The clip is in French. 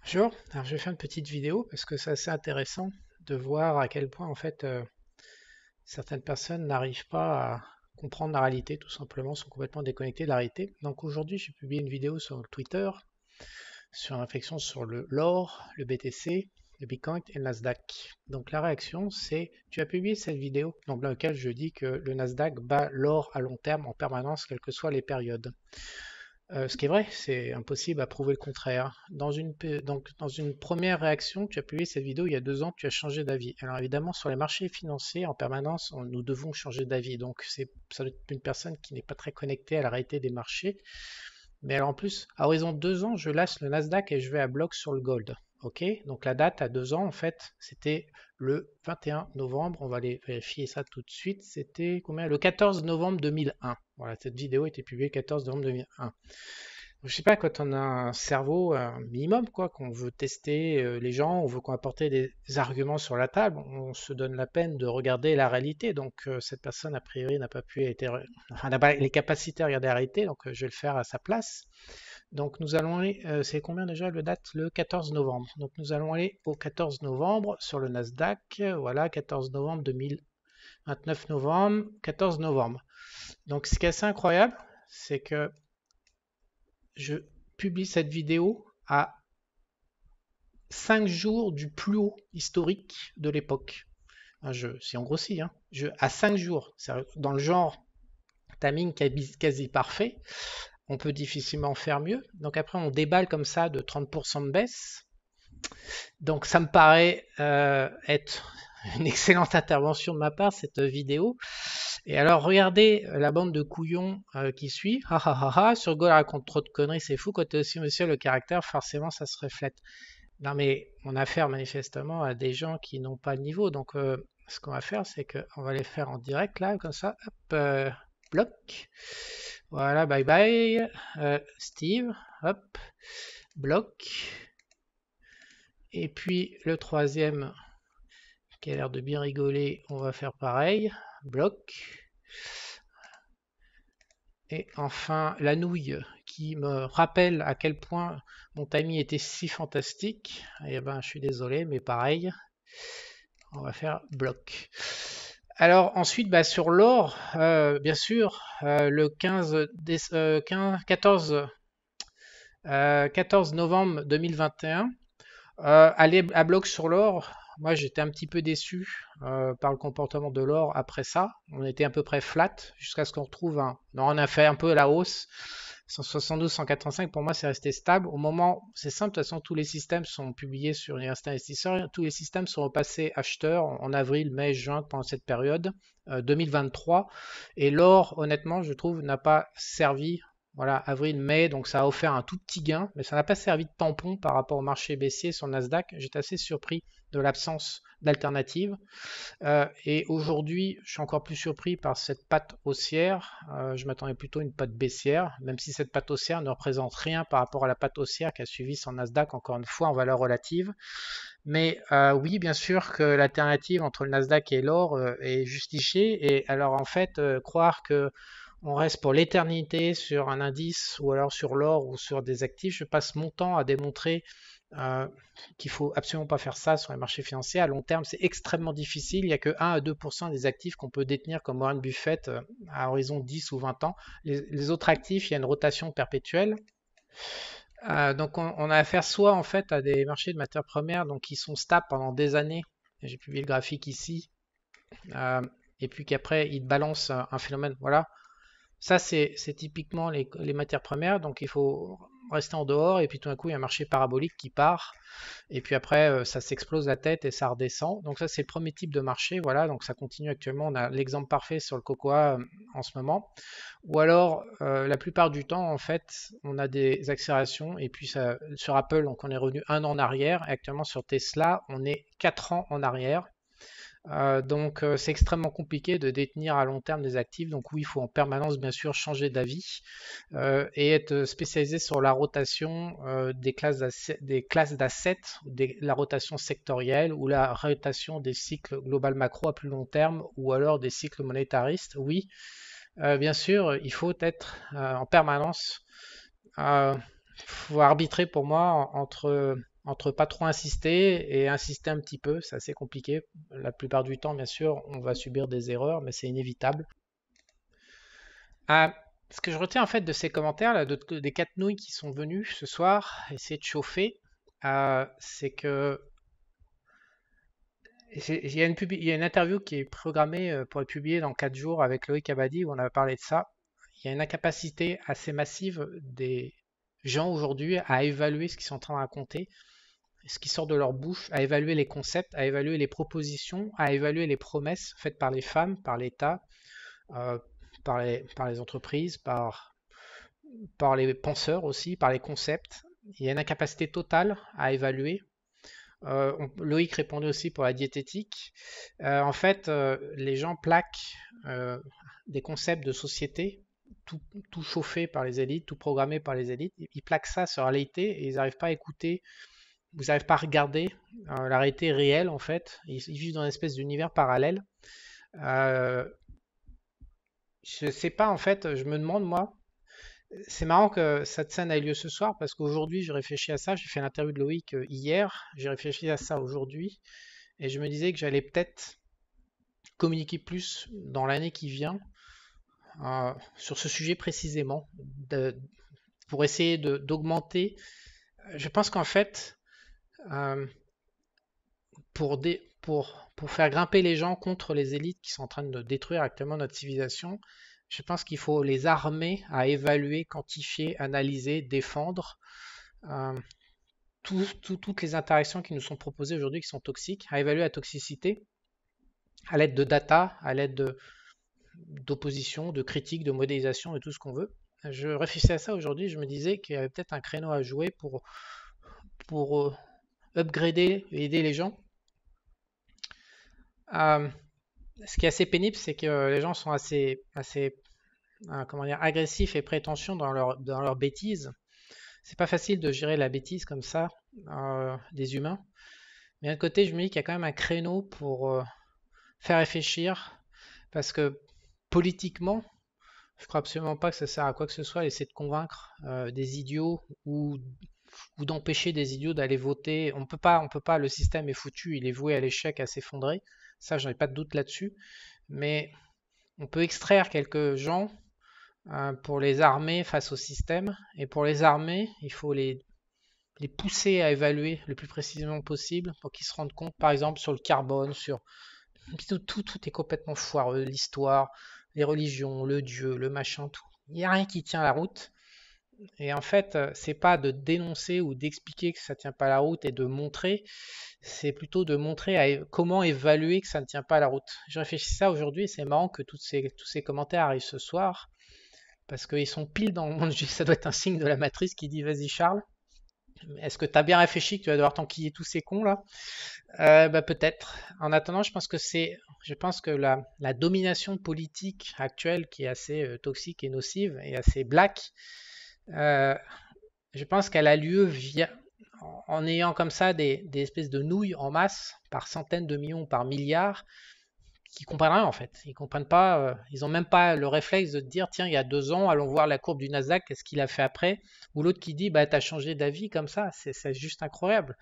Bonjour, alors je vais faire une petite vidéo parce que c'est assez intéressant de voir à quel point en fait certaines personnes n'arrivent pas à comprendre la réalité, tout simplement, sont complètement déconnectées de la réalité. Donc aujourd'hui j'ai publié une vidéo sur Twitter sur une réflexion sur l'or, le BTC, le Bitcoin et le Nasdaq. Donc la réaction c'est, tu as publié cette vidéo donc dans laquelle je dis que le Nasdaq bat l'or à long terme en permanence, quelles que soient les périodes. Ce qui est vrai, c'est impossible à prouver le contraire. Donc, dans une première réaction, tu as publié cette vidéo il y a 2 ans, tu as changé d'avis. Alors évidemment, sur les marchés financiers, en permanence, nous devons changer d'avis. Donc ça doit être une personne qui n'est pas très connectée à la réalité des marchés. Mais alors en plus, à horizon de 2 ans, je lâche le Nasdaq et je vais à bloc sur le gold. Ok, donc la date à 2 ans, en fait, c'était le 21 novembre. On va aller vérifier ça tout de suite. C'était combien? Le 14 novembre 2001. Voilà, cette vidéo a été publiée le 14 novembre 2001. Je sais pas, quand on a un cerveau un minimum, quoi, qu'on veut tester les gens, on veut qu'on apporte des arguments sur la table, on se donne la peine de regarder la réalité. Donc cette personne, a priori, n'a pas pu être, enfin, n'a pas les capacités à regarder la réalité, donc je vais le faire à sa place. Donc nous allons aller, c'est combien déjà le date? Le 14 novembre. Donc nous allons aller au 14 novembre sur le Nasdaq. Voilà, 14 novembre 2000, 29 novembre, 14 novembre. Donc ce qui est assez incroyable, c'est que je publie cette vidéo à 5 jours du plus haut historique de l'époque. Si on grossit, hein, à 5 jours, dans le genre timing quasi parfait, on peut difficilement faire mieux. Donc après, on déballe comme ça de 30% de baisse. Donc ça me paraît être une excellente intervention de ma part, cette vidéo. Et alors, regardez la bande de couillons qui suit. Ha ha ha ha, sur Go, raconte trop de conneries, c'est fou. Quand tu es aussi monsieur le caractère, forcément, ça se reflète. Non, mais on a affaire manifestement à des gens qui n'ont pas le niveau. Donc, ce qu'on va faire, c'est qu'on va les faire en direct, là, comme ça. Hop, bloc. Voilà, bye bye. Steve, hop, bloc. Et puis, le troisième, qui a l'air de bien rigoler, on va faire pareil. Bloc. Et enfin, la nouille qui me rappelle à quel point mon timing était si fantastique. Eh ben, je suis désolé, mais pareil, on va faire bloc. Alors ensuite, bah, sur l'or, bien sûr, le 14 novembre 2021, aller à bloc sur l'or, moi j'étais un petit peu déçu par le comportement de l'or après ça. On était à peu près flat jusqu'à ce qu'on retrouve un. Non, on a fait un peu la hausse. 172, 185, pour moi, c'est resté stable. Au moment, c'est simple, de toute façon, tous les systèmes sont publiés sur Université Investisseurs. Tous les systèmes sont repassés acheteurs en avril, mai, juin, pendant cette période 2023. Et l'or, honnêtement, je trouve, n'a pas servi. Voilà, avril, mai, donc ça a offert un tout petit gain, mais ça n'a pas servi de tampon par rapport au marché baissier sur le Nasdaq. J'étais assez surpris de l'absence d'alternative. Et aujourd'hui, je suis encore plus surpris par cette patte haussière. Je m'attendais plutôt à une patte baissière, même si cette patte haussière ne représente rien par rapport à la patte haussière qui a suivi son Nasdaq, encore une fois, en valeur relative. Mais oui, bien sûr que l'alternative entre le Nasdaq et l'or est justifiée. Et alors, en fait, croire que on reste pour l'éternité sur un indice ou alors sur l'or ou sur des actifs, je passe mon temps à démontrer euh, qu'il faut absolument pas faire ça sur les marchés financiers. À long terme, c'est extrêmement difficile. Il n'y a que 1 à 2% des actifs qu'on peut détenir comme Warren Buffett à horizon 10 ou 20 ans. Les autres actifs, il y a une rotation perpétuelle. Donc on a affaire soit en fait à des marchés de matières premières donc qui sont stables pendant des années. J'ai publié le graphique ici. Euh, et puis qu'après ils balancent un phénomène. Voilà, ça, c'est typiquement les matières premières, donc il faut rester en dehors, et puis tout d'un coup, il y a un marché parabolique qui part, et puis après, ça s'explose la tête et ça redescend. Donc ça, c'est le premier type de marché, voilà, donc ça continue actuellement. On a l'exemple parfait sur le cocoa en ce moment. Ou alors, la plupart du temps, en fait, on a des accélérations, et puis ça, sur Apple, donc on est revenu 1 an en arrière, et actuellement sur Tesla, on est 4 ans en arrière. Donc c'est extrêmement compliqué de détenir à long terme des actifs. Donc oui, il faut en permanence bien sûr changer d'avis et être spécialisé sur la rotation des classes d'assets, la rotation sectorielle ou la rotation des cycles global macro à plus long terme ou alors des cycles monétaristes. Oui, bien sûr, il faut être en permanence, faut arbitrer pour moi entre pas trop insister et insister un petit peu. C'est assez compliqué. La plupart du temps, bien sûr, on va subir des erreurs, mais c'est inévitable. Ah, ce que je retiens en fait de ces commentaires là, des quatre nouilles qui sont venus ce soir, essayer de chauffer, c'est que il y a une interview qui est programmée pour être publiée dans 4 jours avec Loïc Abadi où on a parlé de ça. Il y a une incapacité assez massive des gens aujourd'hui à évaluer ce qu'ils sont en train de raconter, ce qui sort de leur bouche, à évaluer les concepts, à évaluer les propositions, à évaluer les promesses faites par les femmes, par l'État, euh, par les entreprises, par les penseurs aussi, par les concepts. Il y a une incapacité totale à évaluer. Loïc répondait aussi pour la diététique. En fait, les gens plaquent euh, des concepts de société, tout, tout chauffé par les élites, tout programmé par les élites. Ils plaquent ça sur la réalité et ils n'arrivent pas à écouter, vous n'arrivez pas à regarder la réalité réelle en fait. Ils vivent dans une espèce d'univers parallèle. Euh, je sais pas en fait, je me demande moi. C'est marrant que cette scène ait lieu ce soir parce qu'aujourd'hui je réfléchis à ça. J'ai fait l'interview de Loïc hier, j'ai réfléchi à ça aujourd'hui et je me disais que j'allais peut-être communiquer plus dans l'année qui vient sur ce sujet précisément pour essayer d'augmenter. Je pense qu'en fait, euh, pour faire grimper les gens contre les élites qui sont en train de détruire actuellement notre civilisation, je pense qu'il faut les armer à évaluer, quantifier, analyser, défendre euh, toutes les interactions qui nous sont proposées aujourd'hui qui sont toxiques, à évaluer la toxicité à l'aide de data, à l'aide d'opposition, de critique, de modélisation et tout ce qu'on veut. Je réfléchissais à ça aujourd'hui, je me disais qu'il y avait peut-être un créneau à jouer pour upgrader et aider les gens. Euh, Ce qui est assez pénible, c'est que les gens sont assez comment dire, agressifs et prétentieux dans leur bêtise. C'est pas facile de gérer la bêtise comme ça des humains. Mais d'un côté, je me dis qu'il y a quand même un créneau pour faire réfléchir, parce que politiquement, je crois absolument pas que ça sert à quoi que ce soit, essayer de convaincre des idiots ou d'empêcher des idiots d'aller voter. On peut pas, le système est foutu, il est voué à l'échec, à s'effondrer. Ça, j'en ai pas de doute là-dessus. Mais on peut extraire quelques gens pour les armer face au système. Et pour les armer, il faut les pousser à évaluer le plus précisément possible pour qu'ils se rendent compte, par exemple, sur le carbone, sur tout est complètement foireux, l'histoire, les religions, le Dieu, le machin, tout. Il n'y a rien qui tient la route. Et en fait, c'est pas de dénoncer ou d'expliquer que ça tient pas la route et de montrer, c'est plutôt de montrer comment évaluer que ça ne tient pas la route. Je réfléchis à ça aujourd'hui et c'est marrant que tous ces commentaires arrivent ce soir parce qu'ils sont pile dans mon jeu. Ça doit être un signe de la matrice qui dit vas-y Charles, est-ce que tu as bien réfléchi que tu vas devoir t'enquiller tous ces cons là? Bah, peut-être. En attendant, je pense que la domination politique actuelle qui est assez toxique et nocive et assez black, euh, je pense qu'elle a lieu en ayant comme ça des espèces de nouilles en masse par centaines de millions, par milliards, qui comprennent rien en fait. Ils comprennent pas, ils ont même pas le réflexe de dire tiens, il y a 2 ans, allons voir la courbe du Nasdaq, qu'est-ce qu'il a fait après, ou l'autre qui dit bah t'as changé d'avis comme ça, c'est juste incroyable.